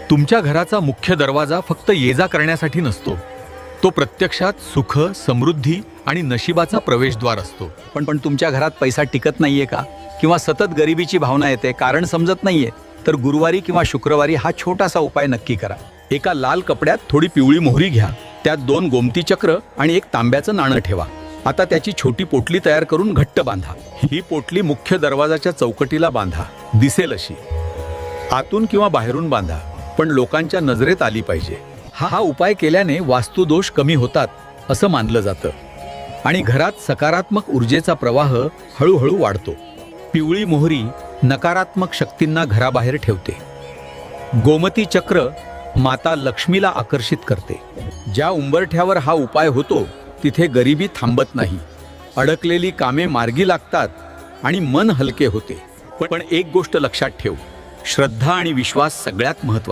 तुमच्या घराचा मुख्य दरवाजा फक्त ये-जा करण्यासाठी नसतो, तो प्रत्यक्षात सुख, समृद्धी आणि नशिबाचा प्रवेशद्वार असतो. पण तुमच्या घरात पैसा टिकत नाहीये का, किंवा सतत गरिबीची भावना येते, कारण समजत नाहीये, तर गुरुवारी किंवा शुक्रवारी हा छोटासा उपाय नक्की करा. एका लाल कपड्यात थोडी पिवळी मोहरी घ्या, त्यात 2 गोमती चक्र आणि 1 तांब्याचं नाणं ठेवा. आता त्याची छोटी पोटली तयार करून घट्ट बांधा. ही पोटली मुख्य दरवाजाच्या चौकटीला बांधा, दिसेल अशी. आतून किंवा बाहेरून बांधा, पण लोकांच्या नजरेत आली पाहिजे. हा उपाय केल्याने वास्तुदोष कमी होतात असं मानलं जातं आणि घरात सकारात्मक ऊर्जेचा प्रवाह हळूहळू वाढतो. पिवळी मोहरी नकारात्मक शक्तींना घराबाहेर ठेवते. गोमती चक्र माता लक्ष्मीला आकर्षित करते. ज्या उंबरठ्यावर हा उपाय होतो तिथे गरिबी थांबत नाही, अडकलेली कामे मार्गी लागतात आणि मन हलके होते. पण एक गोष्ट लक्षात ठेव, श्रद्धा आणि विश्वास सगळ्यात महत्त्वाचा.